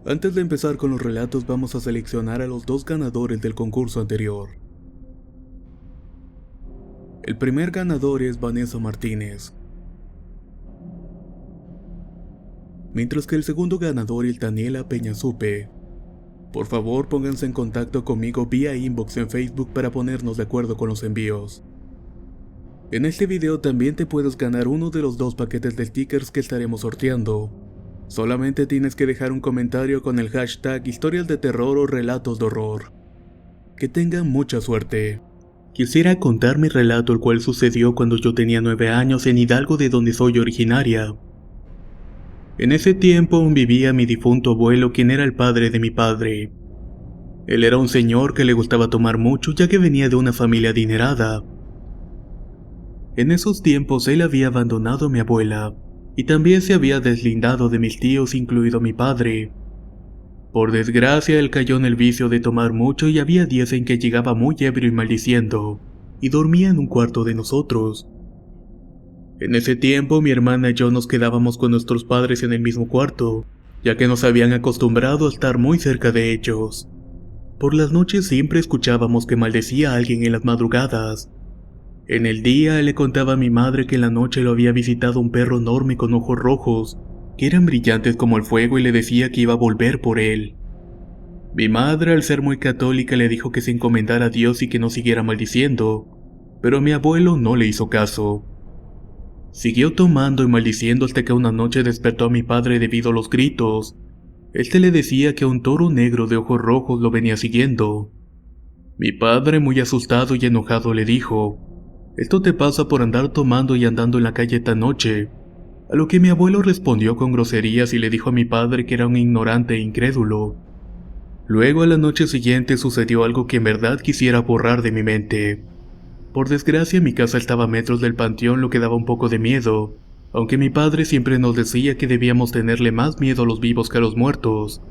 Antes de empezar con los relatos, vamos a seleccionar a los dos ganadores del concurso anterior. El primer ganador es Vanessa Martínez, mientras que el segundo ganador es Daniela Peñasupe. Por favor, pónganse en contacto conmigo vía inbox en Facebook para ponernos de acuerdo con los envíos. En este video también te puedes ganar uno de los 2 paquetes de stickers que estaremos sorteando. Solamente tienes que dejar un comentario con el hashtag historias de terror o relatos de horror. Que tengan mucha suerte. Quisiera contar mi relato, el cual sucedió cuando yo tenía 9 años en Hidalgo, de donde soy originaria. En ese tiempo aún vivía mi difunto abuelo, quien era el padre de mi padre. Él era un señor que le gustaba tomar mucho, ya que venía de una familia adinerada. En esos tiempos él había abandonado a mi abuela, y también se había deslindado de mis tíos, incluido mi padre. Por desgracia, él cayó en el vicio de tomar mucho y había días en que llegaba muy ebrio y maldiciendo, y dormía en un cuarto de nosotros. En ese tiempo, mi hermana y yo nos quedábamos con nuestros padres en el mismo cuarto, ya que nos habían acostumbrado a estar muy cerca de ellos. Por las noches siempre escuchábamos que maldecía a alguien en las madrugadas. En el día, le contaba a mi madre que en la noche lo había visitado un perro enorme con ojos rojos, que eran brillantes como el fuego, y le decía que iba a volver por él. Mi madre, al ser muy católica, le dijo que se encomendara a Dios y que no siguiera maldiciendo, pero mi abuelo no le hizo caso. Siguió tomando y maldiciendo hasta que una noche despertó a mi padre debido a los gritos. Este le decía que un toro negro de ojos rojos lo venía siguiendo. Mi padre, muy asustado y enojado, le dijo: «Esto te pasa por andar tomando y andando en la calle esta noche». A lo que mi abuelo respondió con groserías y le dijo a mi padre que era un ignorante e incrédulo. Luego, a la noche siguiente, sucedió algo que en verdad quisiera borrar de mi mente. Por desgracia, mi casa estaba a metros del panteón, lo que daba un poco de miedo, aunque mi padre siempre nos decía que debíamos tenerle más miedo a los vivos que a los muertos.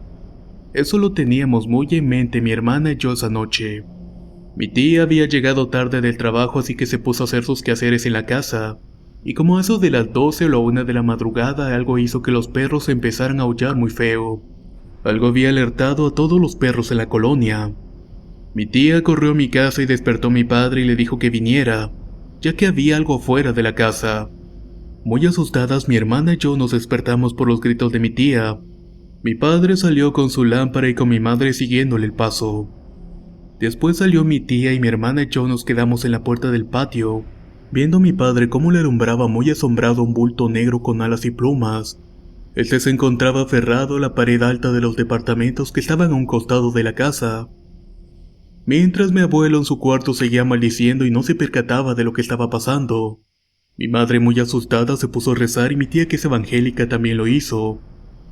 Eso lo teníamos muy en mente mi hermana y yo esa noche. Mi tía había llegado tarde del trabajo, así que se puso a hacer sus quehaceres en la casa, y como a eso de las 12 o la 1 de la madrugada, algo hizo que los perros empezaran a aullar muy feo. Algo había alertado a todos los perros en la colonia. Mi tía corrió a mi casa y despertó a mi padre y le dijo que viniera, ya que había algo fuera de la casa. Muy asustadas, mi hermana y yo nos despertamos por los gritos de mi tía. Mi padre salió con su lámpara y con mi madre siguiéndole el paso. Después salió mi tía y mi hermana y yo nos quedamos en la puerta del patio, viendo a mi padre cómo le alumbraba muy asombrado un bulto negro con alas y plumas. Este se encontraba aferrado a la pared alta de los departamentos que estaban a un costado de la casa. Mientras mi abuelo en su cuarto seguía maldiciendo y no se percataba de lo que estaba pasando. Mi madre, muy asustada, se puso a rezar y mi tía, que es evangélica, también lo hizo.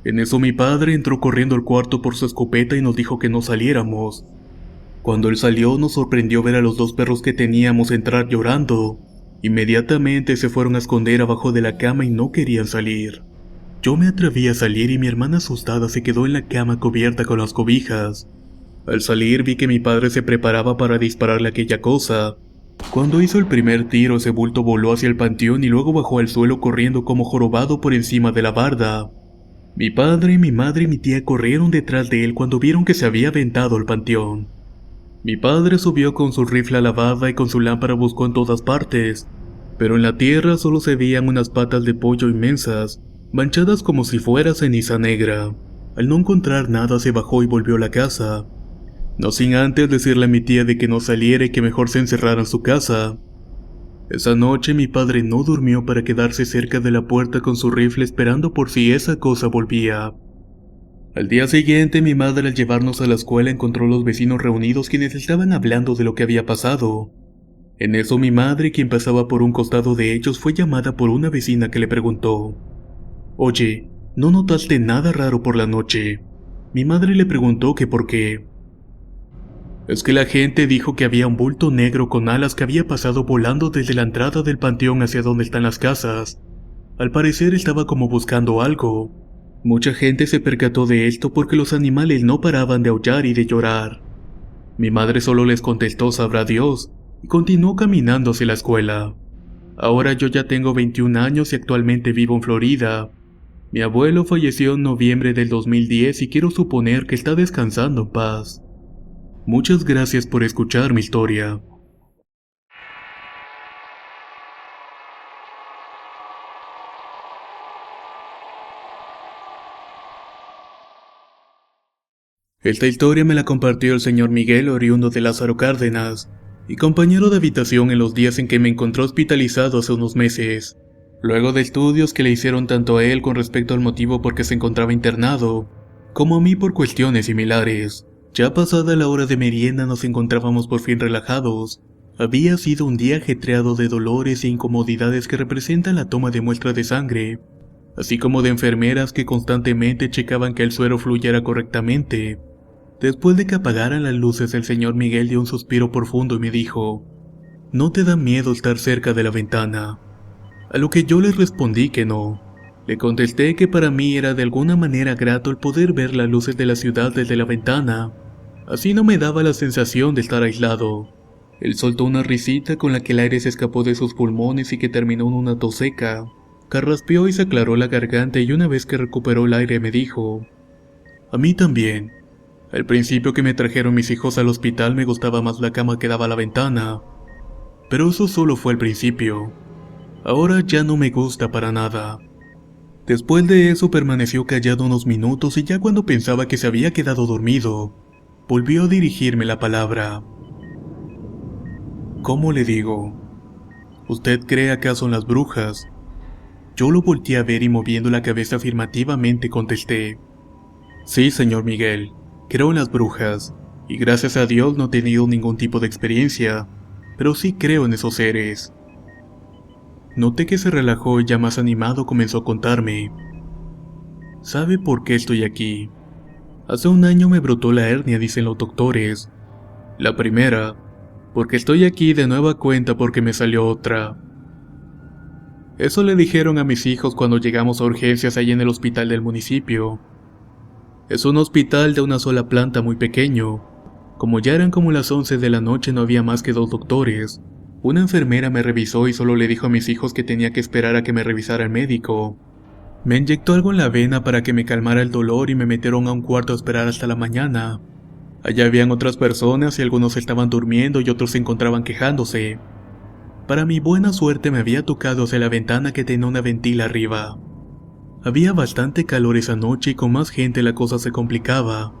En eso mi padre entró corriendo al cuarto por su escopeta y nos dijo que no saliéramos. Cuando él salió, nos sorprendió ver a los 2 perros que teníamos entrar llorando. Inmediatamente se fueron a esconder abajo de la cama y no querían salir. Yo me atreví a salir y mi hermana, asustada, se quedó en la cama cubierta con las cobijas. Al salir vi que mi padre se preparaba para dispararle a aquella cosa. Cuando hizo el primer tiro, ese bulto voló hacia el panteón y luego bajó al suelo corriendo como jorobado por encima de la barda. Mi padre, mi madre y mi tía corrieron detrás de él cuando vieron que se había aventado al panteón. Mi padre subió con su rifle a la barda y con su lámpara buscó en todas partes, pero en la tierra solo se veían unas patas de pollo inmensas, manchadas como si fuera ceniza negra. Al no encontrar nada, se bajó y volvió a la casa, no sin antes decirle a mi tía de que no saliera y que mejor se encerrara en su casa. Esa noche mi padre no durmió para quedarse cerca de la puerta con su rifle esperando por si esa cosa volvía. Al día siguiente, mi madre, al llevarnos a la escuela, encontró a los vecinos reunidos, quienes estaban hablando de lo que había pasado. En eso mi madre, quien pasaba por un costado de ellos, fue llamada por una vecina que le preguntó: «Oye, ¿no notaste nada raro por la noche?». Mi madre le preguntó que por qué. «Es que la gente dijo que había un bulto negro con alas que había pasado volando desde la entrada del panteón hacia donde están las casas. Al parecer estaba como buscando algo. Mucha gente se percató de esto porque los animales no paraban de aullar y de llorar». Mi madre solo les contestó «sabrá Dios», y continuó caminando hacia la escuela. Ahora yo ya tengo 21 años y actualmente vivo en Florida. Mi abuelo falleció en noviembre del 2010 y quiero suponer que está descansando en paz. Muchas gracias por escuchar mi historia. Esta historia me la compartió el señor Miguel, oriundo de Lázaro Cárdenas, y compañero de habitación en los días en que me encontró hospitalizado hace unos meses. Luego de estudios que le hicieron tanto a él con respecto al motivo por qué se encontraba internado, como a mí por cuestiones similares. Ya pasada la hora de merienda nos encontrábamos por fin relajados. Había sido un día ajetreado de dolores e incomodidades que representan la toma de muestras de sangre, así como de enfermeras que constantemente checaban que el suero fluyera correctamente. Después de que apagaran las luces, el señor Miguel dio un suspiro profundo y me dijo: ¿No te da miedo estar cerca de la ventana? A lo que yo le respondí que no. Le contesté que para mí era de alguna manera grato el poder ver las luces de la ciudad desde la ventana. Así no me daba la sensación de estar aislado. Él soltó una risita con la que el aire se escapó de sus pulmones y que terminó en una tos seca. Carraspeó y se aclaró la garganta, y una vez que recuperó el aire me dijo: a mí también. Al principio que me trajeron mis hijos al hospital me gustaba más la cama que daba a la ventana. Pero eso solo fue al principio. Ahora ya no me gusta para nada. Después de eso permaneció callado unos minutos y ya cuando pensaba que se había quedado dormido, volvió a dirigirme la palabra. ¿Cómo le digo? ¿Usted cree acaso en las brujas? Yo lo volteé a ver y moviendo la cabeza afirmativamente contesté: sí, señor Miguel, creo en las brujas, y gracias a Dios no he tenido ningún tipo de experiencia, pero sí creo en esos seres. Noté que se relajó y ya más animado comenzó a contarme. ¿Sabe por qué estoy aquí? Hace un año me brotó la hernia, dicen los doctores. La primera, porque estoy aquí de nueva cuenta porque me salió otra. Eso le dijeron a mis hijos cuando llegamos a urgencias ahí en el hospital del municipio. Es un hospital de una sola planta muy pequeño. Como ya eran como las 11 de la noche no había más que 2 doctores. Una enfermera me revisó y solo le dijo a mis hijos que tenía que esperar a que me revisara el médico. Me inyectó algo en la vena para que me calmara el dolor y me metieron a un cuarto a esperar hasta la mañana. Allá habían otras personas y algunos estaban durmiendo y otros se encontraban quejándose. Para mi buena suerte me había tocado hacia la ventana que tenía una ventila arriba. Había bastante calor esa noche y con más gente la cosa se complicaba.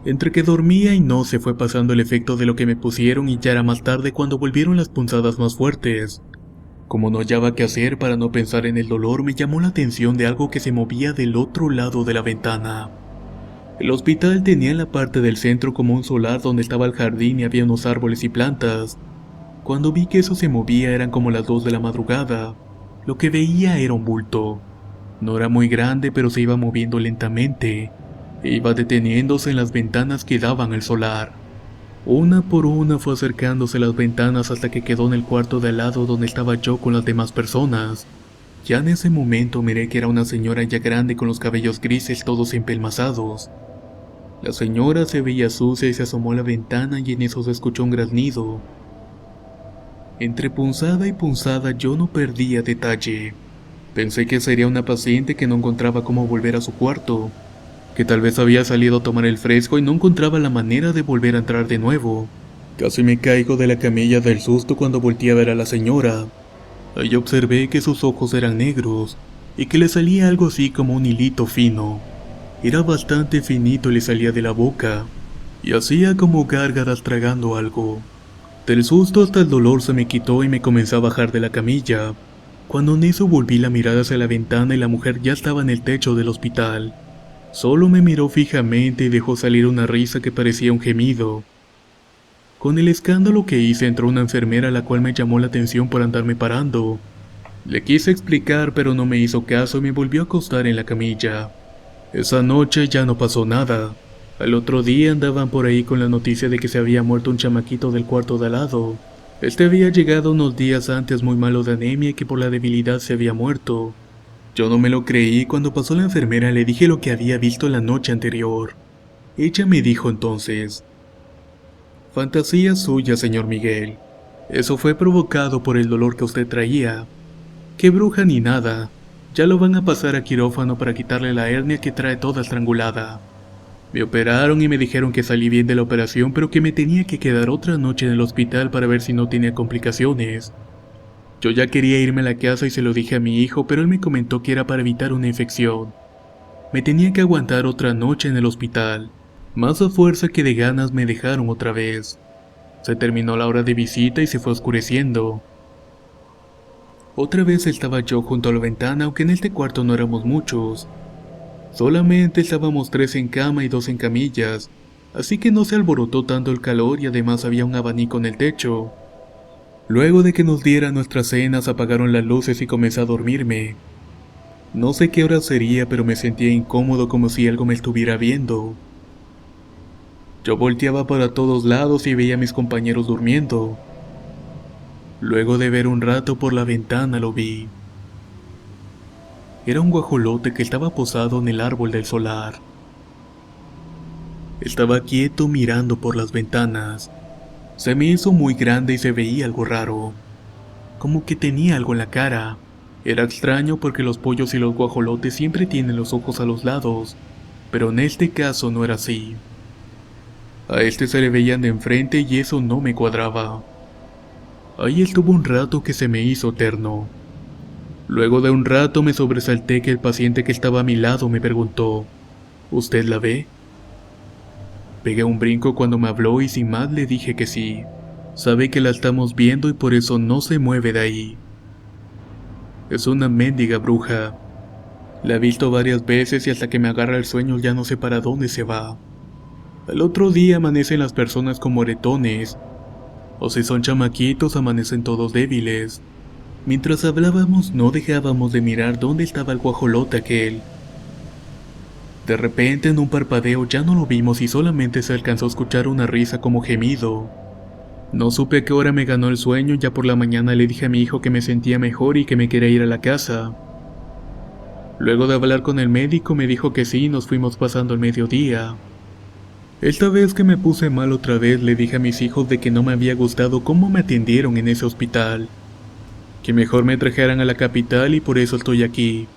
Entre que dormía y no se fue pasando el efecto de lo que me pusieron y ya era más tarde cuando volvieron las punzadas más fuertes. Como no hallaba qué hacer para no pensar en el dolor, me llamó la atención de algo que se movía del otro lado de la ventana. El hospital tenía en la parte del centro como un solar donde estaba el jardín y había unos árboles y plantas. Cuando vi que eso se movía eran como las 2 de la madrugada. Lo que veía era un bulto. No era muy grande, pero se iba moviendo lentamente. E iba deteniéndose en las ventanas que daban al solar. Una por una fue acercándose a las ventanas hasta que quedó en el cuarto de al lado donde estaba yo con las demás personas. Ya en ese momento miré que era una señora ya grande con los cabellos grises todos empelmazados. La señora se veía sucia y se asomó a la ventana y en eso se escuchó un graznido. Entre punzada y punzada yo no perdía detalle. Pensé que sería una paciente que no encontraba cómo volver a su cuarto, que tal vez había salido a tomar el fresco y no encontraba la manera de volver a entrar de nuevo. Casi me caigo de la camilla del susto cuando volteé a ver a la señora. Ahí observé que sus ojos eran negros y que le salía algo así como un hilito fino. Era bastante finito y le salía de la boca, y hacía como gárgaras tragando algo. Del susto hasta el dolor se me quitó y me comencé a bajar de la camilla. Cuando en eso volví la mirada hacia la ventana y la mujer ya estaba en el techo del hospital. Solo me miró fijamente y dejó salir una risa que parecía un gemido. Con el escándalo que hice entró una enfermera la cual me llamó la atención por andarme parando. Le quise explicar pero no me hizo caso y me volvió a acostar en la camilla. Esa noche ya no pasó nada. Al otro día andaban por ahí con la noticia de que se había muerto un chamaquito del cuarto de al lado. Este había llegado unos días antes muy malo de anemia y que por la debilidad se había muerto. Yo no me lo creí y cuando pasó la enfermera le dije lo que había visto la noche anterior. Ella me dijo entonces: fantasía suya, señor Miguel. Eso fue provocado por el dolor que usted traía. Qué bruja ni nada. Ya lo van a pasar a quirófano para quitarle la hernia que trae toda estrangulada. Me operaron y me dijeron que salí bien de la operación, pero que me tenía que quedar otra noche en el hospital para ver si no tenía complicaciones. Yo ya quería irme a la casa y se lo dije a mi hijo, pero él me comentó que era para evitar una infección. Me tenía que aguantar otra noche en el hospital. Más a fuerza que de ganas me dejaron otra vez. Se terminó la hora de visita y se fue oscureciendo. Otra vez estaba yo junto a la ventana, aunque en este cuarto no éramos muchos. Solamente estábamos 3 en cama y 2 en camillas, así que no se alborotó tanto el calor y además había un abanico en el techo. Luego de que nos dieran nuestras cenas apagaron las luces y comencé a dormirme. No sé qué hora sería, pero me sentía incómodo como si algo me estuviera viendo. Yo volteaba para todos lados y veía a mis compañeros durmiendo. Luego de ver un rato por la ventana lo vi. Era un guajolote que estaba posado en el árbol del solar. Estaba quieto mirando por las ventanas. Se me hizo muy grande y se veía algo raro. Como que tenía algo en la cara. Era extraño porque los pollos y los guajolotes siempre tienen los ojos a los lados, pero en este caso no era así. A este se le veían de enfrente y eso no me cuadraba. Ahí estuvo un rato que se me hizo eterno. Luego de un rato me sobresalté que el paciente que estaba a mi lado me preguntó: ¿Usted la ve? Pegué un brinco cuando me habló y sin más le dije que sí. Sabe que la estamos viendo y por eso no se mueve de ahí. Es una mendiga bruja. La he visto varias veces y hasta que me agarra el sueño ya no sé para dónde se va. Al otro día amanecen las personas con moretones, o si son chamaquitos amanecen todos débiles. Mientras hablábamos no dejábamos de mirar dónde estaba el guajolote aquel. De repente en un parpadeo ya no lo vimos y solamente se alcanzó a escuchar una risa como gemido. No supe a qué hora me ganó el sueño, ya por la mañana le dije a mi hijo que me sentía mejor y que me quería ir a la casa. Luego de hablar con el médico me dijo que sí y nos fuimos pasando el mediodía. Esta vez que me puse mal otra vez le dije a mis hijos de que no me había gustado cómo me atendieron en ese hospital. Que mejor me trajeran a la capital y por eso estoy aquí.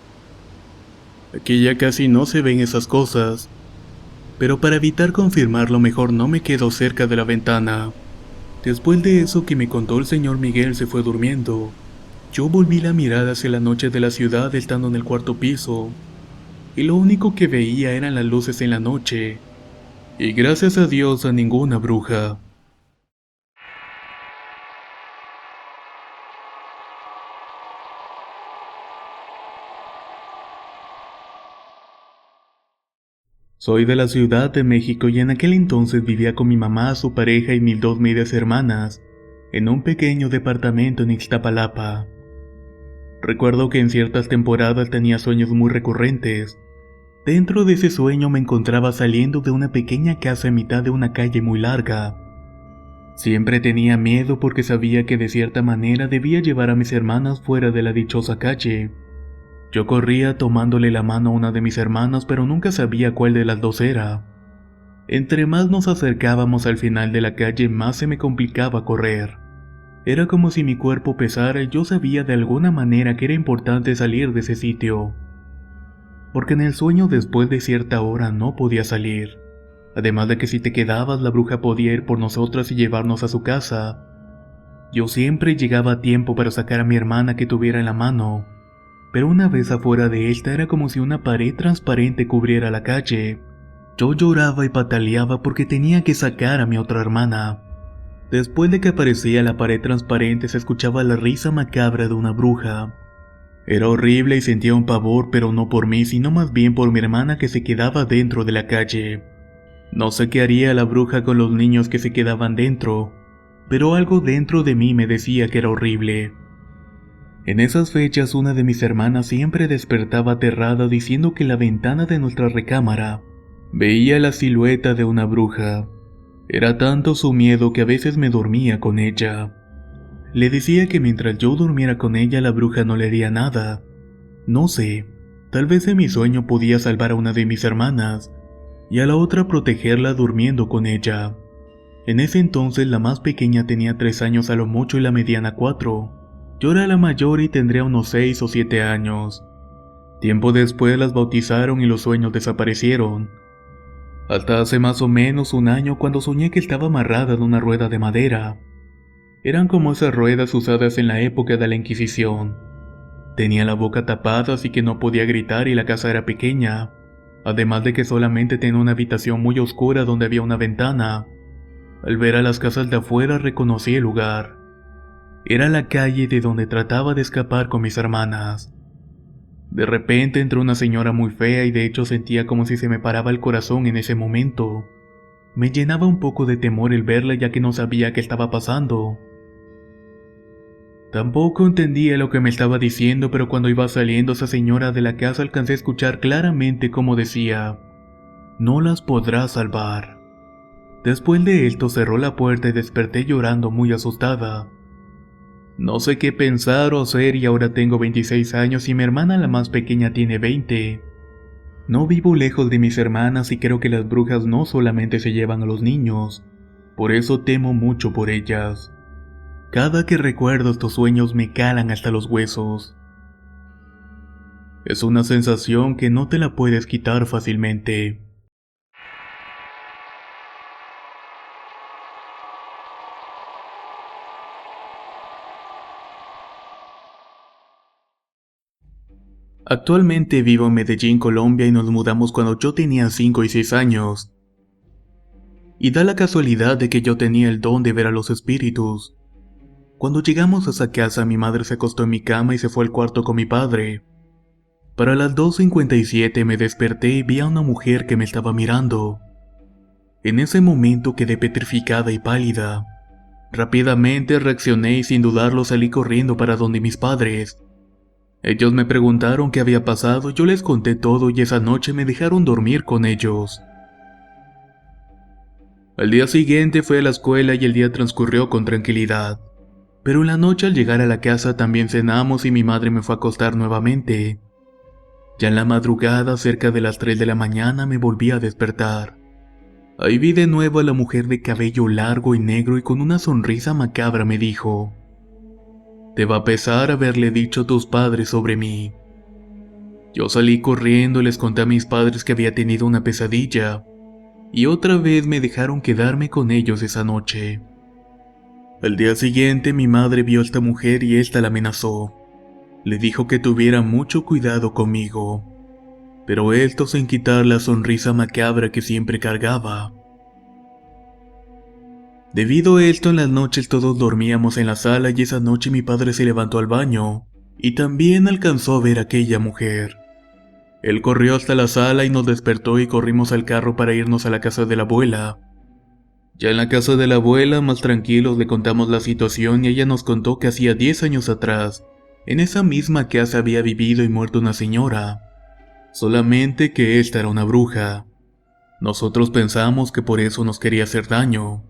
Aquí ya casi no se ven esas cosas. Pero para evitar confirmarlo mejor no me quedo cerca de la ventana. Después de eso que me contó el señor Miguel se fue durmiendo. Yo volví la mirada hacia la noche de la ciudad estando en el cuarto piso. Y lo único que veía eran las luces en la noche. Y gracias a Dios a ninguna bruja. Soy de la Ciudad de México y en aquel entonces vivía con mi mamá, su pareja y mis 2 medias hermanas, en un pequeño departamento en Ixtapalapa. Recuerdo que en ciertas temporadas tenía sueños muy recurrentes. Dentro de ese sueño me encontraba saliendo de una pequeña casa en mitad de una calle muy larga. Siempre tenía miedo porque sabía que de cierta manera debía llevar a mis hermanas fuera de la dichosa calle. Yo corría tomándole la mano a una de mis hermanas, pero nunca sabía cuál de las dos era. Entre más nos acercábamos al final de la calle, más se me complicaba correr. Era como si mi cuerpo pesara y yo sabía de alguna manera que era importante salir de ese sitio. Porque en el sueño después de cierta hora no podía salir. Además de que si te quedabas la bruja podía ir por nosotras y llevarnos a su casa. Yo siempre llegaba a tiempo para sacar a mi hermana que tuviera en la mano. Pero una vez afuera de esta era como si una pared transparente cubriera la calle. Yo lloraba y pataleaba porque tenía que sacar a mi otra hermana. Después de que aparecía la pared transparente se escuchaba la risa macabra de una bruja. Era horrible y sentía un pavor, pero no por mí, sino más bien por mi hermana que se quedaba dentro de la calle. No sé qué haría la bruja con los niños que se quedaban dentro, pero algo dentro de mí me decía que era horrible. En esas fechas una de mis hermanas siempre despertaba aterrada diciendo que en la ventana de nuestra recámara veía la silueta de una bruja. Era tanto su miedo que a veces me dormía con ella. Le decía que mientras yo durmiera con ella la bruja no le haría nada. No sé, tal vez en mi sueño podía salvar a una de mis hermanas y a la otra protegerla durmiendo con ella. En ese entonces la más pequeña tenía 3 años a lo mucho y la mediana 4. Yo era la mayor y tendría unos 6 o 7 años. Tiempo después las bautizaron y los sueños desaparecieron. Hasta hace más o menos un año cuando soñé que estaba amarrada en una rueda de madera. Eran como esas ruedas usadas en la época de la Inquisición. Tenía la boca tapada así que no podía gritar y la casa era pequeña, además de que solamente tenía una habitación muy oscura donde había una ventana. Al ver a las casas de afuera reconocí el lugar. Era la calle de donde trataba de escapar con mis hermanas. De repente entró una señora muy fea y de hecho sentía como si se me paraba el corazón en ese momento. Me llenaba un poco de temor el verla ya que no sabía qué estaba pasando. Tampoco entendía lo que me estaba diciendo, pero cuando iba saliendo esa señora de la casa alcancé a escuchar claramente cómo decía: "No las podrás salvar". Después de esto cerró la puerta y desperté llorando muy asustada. No sé qué pensar o hacer y ahora tengo 26 años y mi hermana la más pequeña tiene 20. No vivo lejos de mis hermanas y creo que las brujas no solamente se llevan a los niños, por eso temo mucho por ellas. Cada que recuerdo estos sueños me calan hasta los huesos. Es una sensación que no te la puedes quitar fácilmente. Actualmente vivo en Medellín, Colombia y nos mudamos cuando yo tenía 5 y 6 años. Y da la casualidad de que yo tenía el don de ver a los espíritus. Cuando llegamos a esa casa mi madre se acostó en mi cama y se fue al cuarto con mi padre. Para las 2:57 me desperté y vi a una mujer que me estaba mirando. En ese momento quedé petrificada y pálida. Rápidamente reaccioné y sin dudarlo salí corriendo para donde mis padres. Ellos me preguntaron qué había pasado, yo les conté todo y esa noche me dejaron dormir con ellos. Al día siguiente fui a la escuela y el día transcurrió con tranquilidad. Pero en la noche al llegar a la casa también cenamos y mi madre me fue a acostar nuevamente. Ya en la madrugada, cerca de las 3 de la mañana, me volví a despertar. Ahí vi de nuevo a la mujer de cabello largo y negro y con una sonrisa macabra me dijo: "Te va a pesar haberle dicho a tus padres sobre mí". Yo salí corriendo y les conté a mis padres que había tenido una pesadilla, y otra vez me dejaron quedarme con ellos esa noche. Al día siguiente mi madre vio a esta mujer y ésta la amenazó. Le dijo que tuviera mucho cuidado conmigo, pero esto sin quitar la sonrisa macabra que siempre cargaba. Debido a esto en las noches todos dormíamos en la sala y esa noche mi padre se levantó al baño y también alcanzó a ver a aquella mujer. Él corrió hasta la sala y nos despertó y corrimos al carro para irnos a la casa de la abuela. Ya en la casa de la abuela, más tranquilos, le contamos la situación y ella nos contó que hacía 10 años atrás, en esa misma casa había vivido y muerto una señora, solamente que esta era una bruja. Nosotros pensamos que por eso nos quería hacer daño.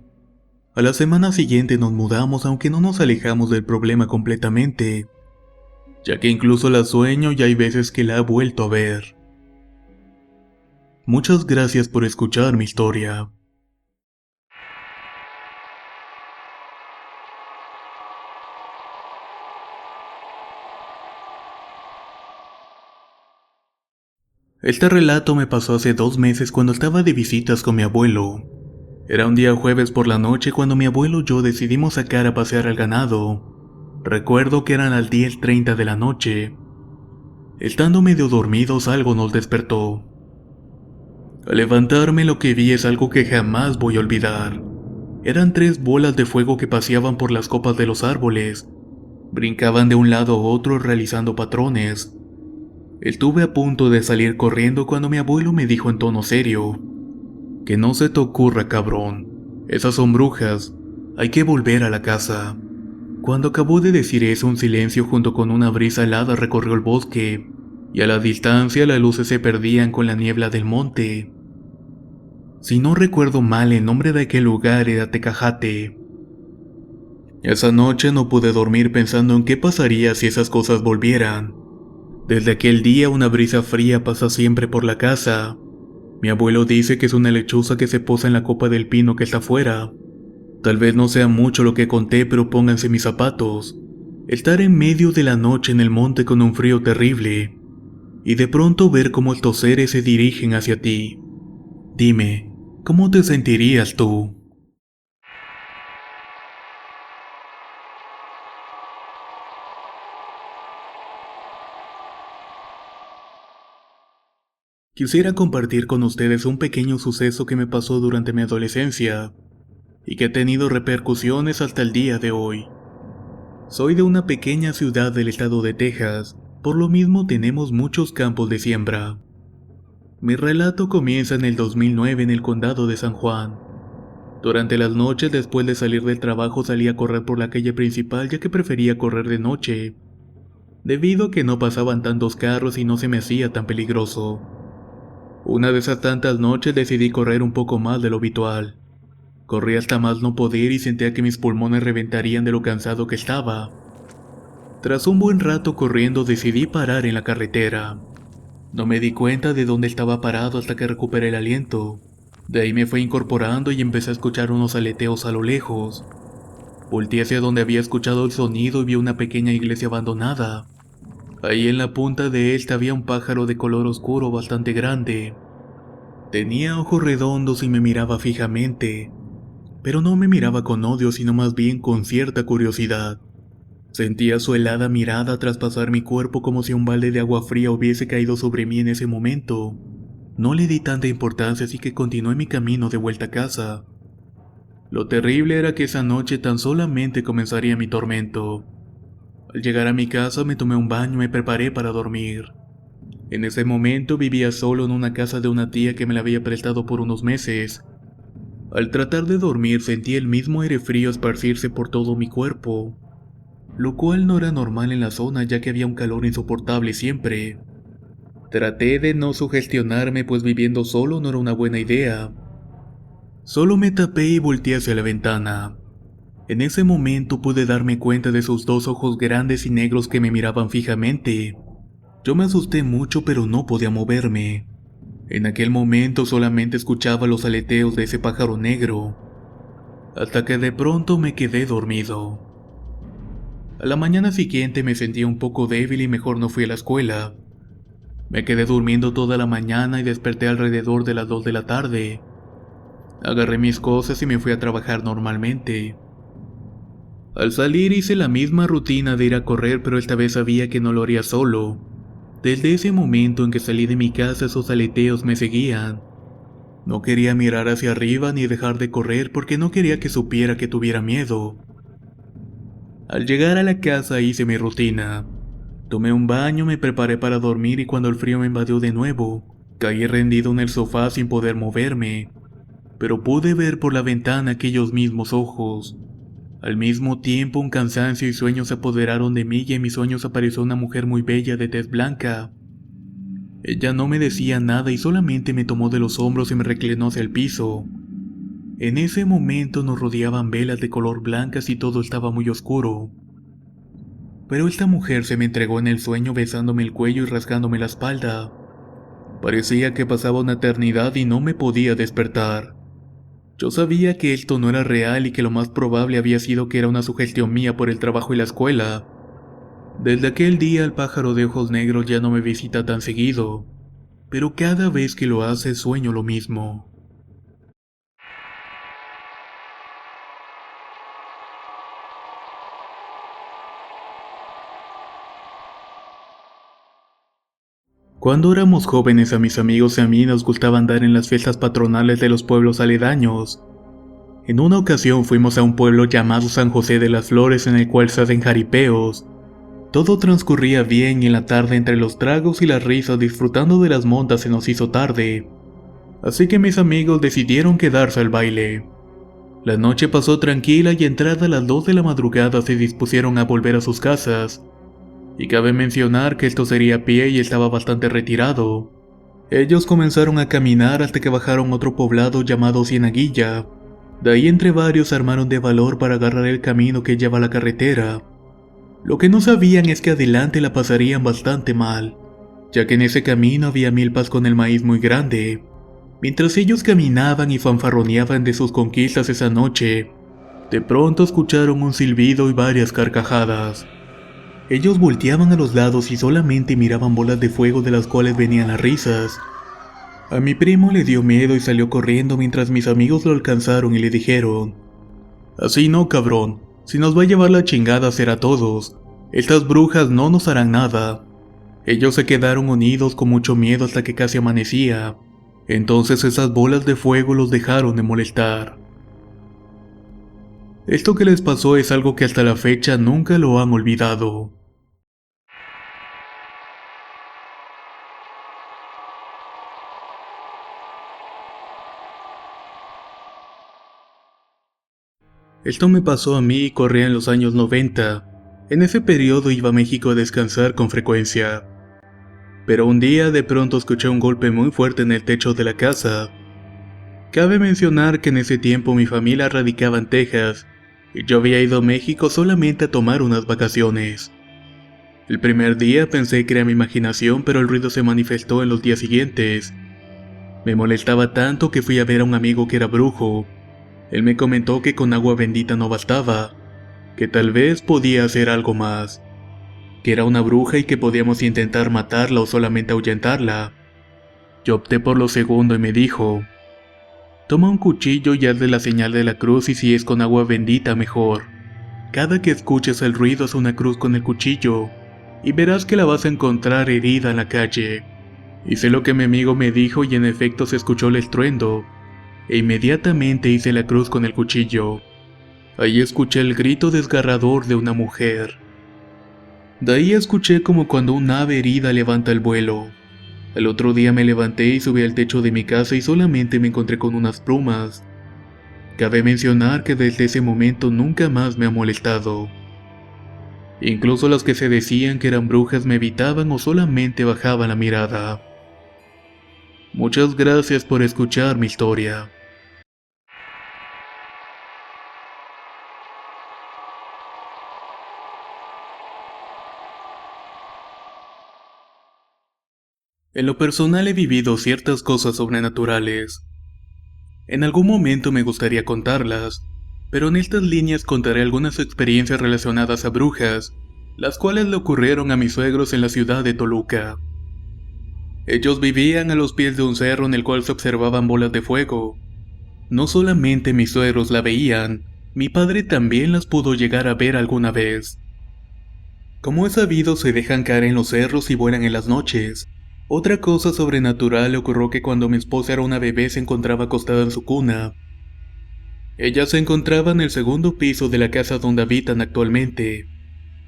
A la semana siguiente nos mudamos, aunque no nos alejamos del problema completamente, ya que incluso la sueño y hay veces que la he vuelto a ver. Muchas gracias por escuchar mi historia. Este relato me pasó hace 2 meses cuando estaba de visitas con mi abuelo. Era un día jueves por la noche cuando mi abuelo y yo decidimos sacar a pasear al ganado. Recuerdo que eran las 10:30 de la noche. Estando medio dormidos algo nos despertó. Al levantarme lo que vi es algo que jamás voy a olvidar. Eran 3 bolas de fuego que paseaban por las copas de los árboles. Brincaban de un lado a otro realizando patrones. Estuve a punto de salir corriendo cuando mi abuelo me dijo en tono serio: "Que no se te ocurra, cabrón. Esas son brujas. Hay que volver a la casa". Cuando acabó de decir eso, un silencio junto con una brisa helada recorrió el bosque, y a la distancia las luces se perdían con la niebla del monte. Si no recuerdo mal, el nombre de aquel lugar era Tecajate. Esa noche no pude dormir pensando en qué pasaría si esas cosas volvieran. Desde aquel día una brisa fría pasa siempre por la casa. Mi abuelo dice que es una lechuza que se posa en la copa del pino que está afuera. Tal vez no sea mucho lo que conté, pero pónganse mis zapatos. Estar en medio de la noche en el monte con un frío terrible. y de pronto ver cómo estos seres se dirigen hacia ti. Dime, ¿cómo te sentirías tú? Quisiera compartir con ustedes un pequeño suceso que me pasó durante mi adolescencia y que ha tenido repercusiones hasta el día de hoy. Soy de una pequeña ciudad del estado de Texas, por lo mismo tenemos muchos campos de siembra. Mi relato comienza en el 2009 en el condado de San Juan. Durante las noches después de salir del trabajo salía a correr por la calle principal ya que prefería correr de noche, debido a que no pasaban tantos carros y no se me hacía tan peligroso. Una de esas tantas noches decidí correr un poco más de lo habitual. Corrí hasta más no poder y sentía que mis pulmones reventarían de lo cansado que estaba. Tras un buen rato corriendo decidí parar en la carretera. No me di cuenta de dónde estaba parado hasta que recuperé el aliento. De ahí me fui incorporando y empecé a escuchar unos aleteos a lo lejos. Volté hacia donde había escuchado el sonido y vi una pequeña iglesia abandonada. Ahí en la punta de esta había un pájaro de color oscuro bastante grande. Tenía ojos redondos y me miraba fijamente, pero no me miraba con odio sino más bien con cierta curiosidad. Sentía su helada mirada traspasar mi cuerpo como si un balde de agua fría hubiese caído sobre mí en ese momento. No le di tanta importancia así que continué mi camino de vuelta a casa. Lo terrible era que esa noche tan solamente comenzaría mi tormento. Al llegar a mi casa me tomé un baño y me preparé para dormir. En ese momento vivía solo en una casa de una tía que me la había prestado por unos meses. Al tratar de dormir sentí el mismo aire frío esparcirse por todo mi cuerpo, lo cual no era normal en la zona ya que había un calor insoportable siempre. Traté de no sugestionarme pues viviendo solo no era una buena idea. Solo me tapé y volteé hacia la ventana. En ese momento pude darme cuenta de sus dos ojos grandes y negros que me miraban fijamente. Yo me asusté mucho pero no podía moverme. En aquel momento solamente escuchaba los aleteos de ese pájaro negro, hasta que de pronto me quedé dormido. A la mañana siguiente me sentía un poco débil y mejor no fui a la escuela. Me quedé durmiendo toda la mañana y desperté alrededor de las 2 de la tarde. Agarré mis cosas y me fui a trabajar normalmente. Al salir hice la misma rutina de ir a correr, pero esta vez sabía que no lo haría solo. Desde ese momento en que salí de mi casa esos aleteos me seguían. No quería mirar hacia arriba ni dejar de correr porque no quería que supiera que tuviera miedo. Al llegar a la casa hice mi rutina. Tomé un baño, me preparé para dormir y cuando el frío me invadió de nuevo, caí rendido en el sofá sin poder moverme. Pero pude ver por la ventana aquellos mismos ojos. Al mismo tiempo un cansancio y sueños se apoderaron de mí y en mis sueños apareció una mujer muy bella de tez blanca. Ella no me decía nada y solamente me tomó de los hombros y me reclinó hacia el piso. En ese momento nos rodeaban velas de color blancas y todo estaba muy oscuro. Pero esta mujer se me entregó en el sueño besándome el cuello y rasgándome la espalda. Parecía que pasaba una eternidad y no me podía despertar. Yo sabía que esto no era real y que lo más probable había sido que era una sugestión mía por el trabajo y la escuela. Desde aquel día el pájaro de ojos negros ya no me visita tan seguido, pero cada vez que lo hace sueño lo mismo. Cuando éramos jóvenes a mis amigos y a mí nos gustaba andar en las fiestas patronales de los pueblos aledaños. En una ocasión fuimos a un pueblo llamado San José de las Flores en el cual se hacen jaripeos. Todo transcurría bien y en la tarde entre los tragos y las risas disfrutando de las montas se nos hizo tarde. Así que mis amigos decidieron quedarse al baile. La noche pasó tranquila y entrada a las 2 de la madrugada se dispusieron a volver a sus casas. Y cabe mencionar que esto sería a pie y estaba bastante retirado. Ellos comenzaron a caminar hasta que bajaron a otro poblado llamado Cienaguilla. De ahí entre varios se armaron de valor para agarrar el camino que lleva a la carretera. Lo que no sabían es que adelante la pasarían bastante mal, ya que en ese camino había milpas con el maíz muy grande. Mientras ellos caminaban y fanfarroneaban de sus conquistas esa noche, de pronto escucharon un silbido y varias carcajadas. Ellos volteaban a los lados y solamente miraban bolas de fuego de las cuales venían las risas. A mi primo le dio miedo y salió corriendo mientras mis amigos lo alcanzaron y le dijeron: «Así no, cabrón, si nos va a llevar la chingada será a todos. Estas brujas no nos harán nada». Ellos se quedaron unidos con mucho miedo hasta que casi amanecía. Entonces esas bolas de fuego los dejaron de molestar. Esto que les pasó es algo que hasta la fecha nunca lo han olvidado. Esto me pasó a mí y corría en los años 90. En ese periodo iba a México a descansar con frecuencia. Pero un día de pronto escuché un golpe muy fuerte en el techo de la casa. Cabe mencionar que en ese tiempo mi familia radicaba en Texas y yo había ido a México solamente a tomar unas vacaciones. El primer día pensé que era mi imaginación, pero el ruido se manifestó en los días siguientes. Me molestaba tanto que fui a ver a un amigo que era brujo. Él me comentó que con agua bendita no bastaba, que tal vez podía hacer algo más, que era una bruja y que podíamos intentar matarla o solamente ahuyentarla. Yo opté por lo segundo y me dijo: «Toma un cuchillo y hazle la señal de la cruz, y si es con agua bendita mejor. Cada que escuches el ruido haz una cruz con el cuchillo, y verás que la vas a encontrar herida en la calle». Hice lo que mi amigo me dijo y en efecto se escuchó el estruendo, e inmediatamente hice la cruz con el cuchillo. Ahí escuché el grito desgarrador de una mujer. De ahí escuché como cuando un ave herida levanta el vuelo. Al otro día me levanté y subí al techo de mi casa y solamente me encontré con unas plumas. Cabe mencionar que desde ese momento nunca más me ha molestado. Incluso las que se decían que eran brujas me evitaban o solamente bajaban la mirada. Muchas gracias por escuchar mi historia. En lo personal he vivido ciertas cosas sobrenaturales. En algún momento me gustaría contarlas, pero en estas líneas contaré algunas experiencias relacionadas a brujas, las cuales le ocurrieron a mis suegros en la ciudad de Toluca. Ellos vivían a los pies de un cerro en el cual se observaban bolas de fuego. No solamente mis suegros la veían, mi padre también las pudo llegar a ver alguna vez. Como es sabido, se dejan caer en los cerros y vuelan en las noches. Otra cosa sobrenatural le ocurrió que cuando mi esposa era una bebé se encontraba acostada en su cuna. Ella se encontraba en el segundo piso de la casa donde habitan actualmente.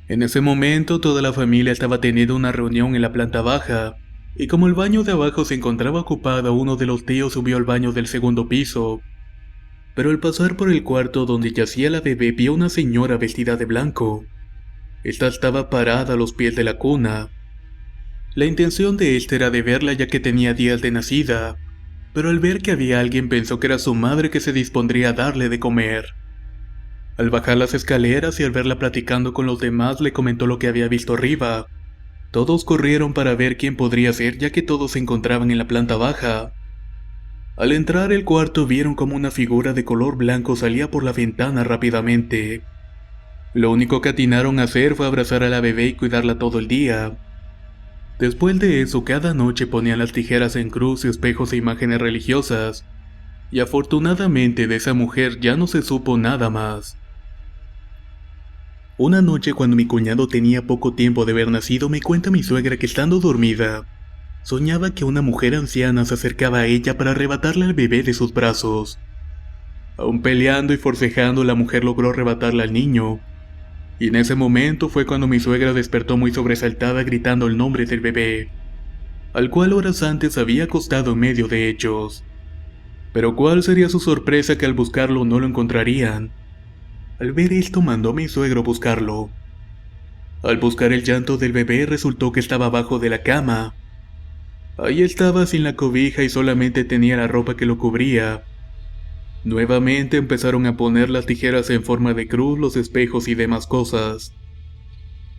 En ese momento toda la familia estaba teniendo una reunión en la planta baja, y como el baño de abajo se encontraba ocupado, uno de los tíos subió al baño del segundo piso. Pero al pasar por el cuarto donde yacía la bebé vio una señora vestida de blanco. Esta estaba parada a los pies de la cuna. La intención de él era de verla ya que tenía días de nacida, pero al ver que había alguien pensó que era su madre que se dispondría a darle de comer. Al bajar las escaleras y al verla platicando con los demás le comentó lo que había visto arriba. Todos corrieron para ver quién podría ser ya que todos se encontraban en la planta baja. Al entrar al cuarto vieron como una figura de color blanco salía por la ventana rápidamente. Lo único que atinaron a hacer fue abrazar a la bebé y cuidarla todo el día. Después de eso, cada noche ponían las tijeras en cruz y espejos e imágenes religiosas, y afortunadamente de esa mujer ya no se supo nada más. Una noche cuando mi cuñado tenía poco tiempo de haber nacido, me cuenta mi suegra que estando dormida, soñaba que una mujer anciana se acercaba a ella para arrebatarle al bebé de sus brazos. Aún peleando y forcejando, la mujer logró arrebatarle al niño. Y en ese momento fue cuando mi suegra despertó muy sobresaltada gritando el nombre del bebé, al cual horas antes había acostado en medio de ellos. Pero cuál sería su sorpresa que al buscarlo no lo encontrarían. Al ver esto mandó a mi suegro buscarlo. Al buscar el llanto del bebé resultó que estaba abajo de la cama. Ahí estaba sin la cobija y solamente tenía la ropa que lo cubría. Nuevamente empezaron a poner las tijeras en forma de cruz, los espejos y demás cosas,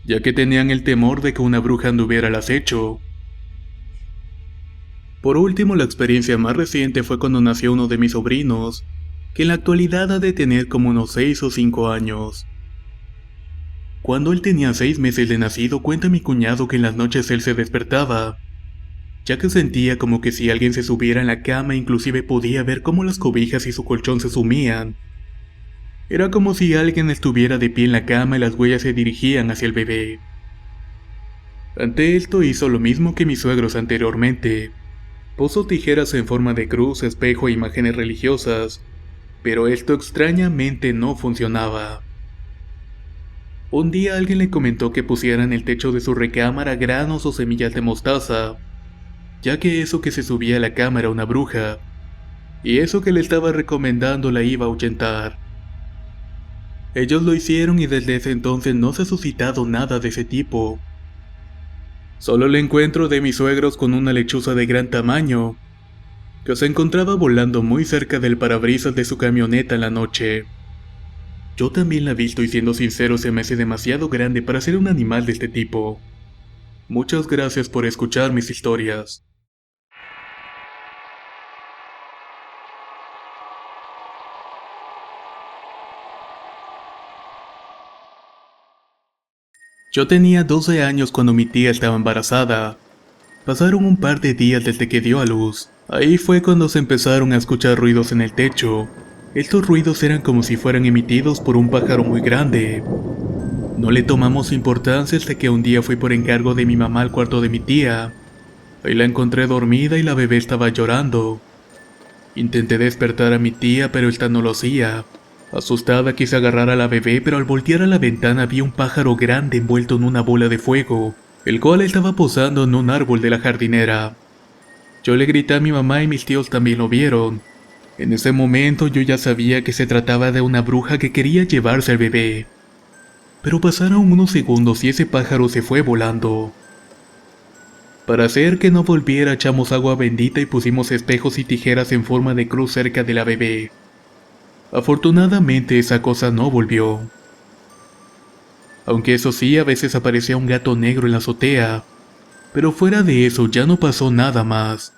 ya que tenían el temor de que una bruja anduviera al acecho. Por último, la experiencia más reciente fue cuando nació uno de mis sobrinos, que en la actualidad ha de tener como unos 6 o 5 años. Cuando él tenía 6 meses de nacido, cuenta mi cuñado que en las noches él se despertaba, ya que sentía como que si alguien se subiera en la cama, inclusive podía ver cómo las cobijas y su colchón se sumían. Era como si alguien estuviera de pie en la cama y las huellas se dirigían hacia el bebé. Ante esto hizo lo mismo que mis suegros anteriormente. Puso tijeras en forma de cruz, espejo e imágenes religiosas, pero esto extrañamente no funcionaba. Un día alguien le comentó que pusiera en el techo de su recámara granos o semillas de mostaza, ya que eso que se subía a la cama era una bruja, y eso que le estaba recomendando la iba a ahuyentar. Ellos lo hicieron y desde ese entonces no se ha suscitado nada de ese tipo. Solo el encuentro de mis suegros con una lechuza de gran tamaño, que se encontraba volando muy cerca del parabrisas de su camioneta en la noche. Yo también la he visto y siendo sincero se me hace demasiado grande para ser un animal de este tipo. Muchas gracias por escuchar mis historias. Yo tenía 12 años cuando mi tía estaba embarazada. Pasaron un par de días desde que dio a luz. Ahí fue cuando se empezaron a escuchar ruidos en el techo. Estos ruidos eran como si fueran emitidos por un pájaro muy grande. No le tomamos importancia hasta que un día fui por encargo de mi mamá al cuarto de mi tía. Ahí la encontré dormida y la bebé estaba llorando. Intenté despertar a mi tía, pero esta no lo hacía. Asustada quise agarrar a la bebé, pero al voltear a la ventana vi un pájaro grande envuelto en una bola de fuego, el cual estaba posando en un árbol de la jardinera. Yo le grité a mi mamá y mis tíos también lo vieron. En ese momento yo ya sabía que se trataba de una bruja que quería llevarse al bebé. Pero pasaron unos segundos y ese pájaro se fue volando. Para hacer que no volviera echamos agua bendita y pusimos espejos y tijeras en forma de cruz cerca de la bebé. Afortunadamente esa cosa no volvió. Aunque eso sí, a veces aparecía un gato negro en la azotea, pero fuera de eso ya no pasó nada más.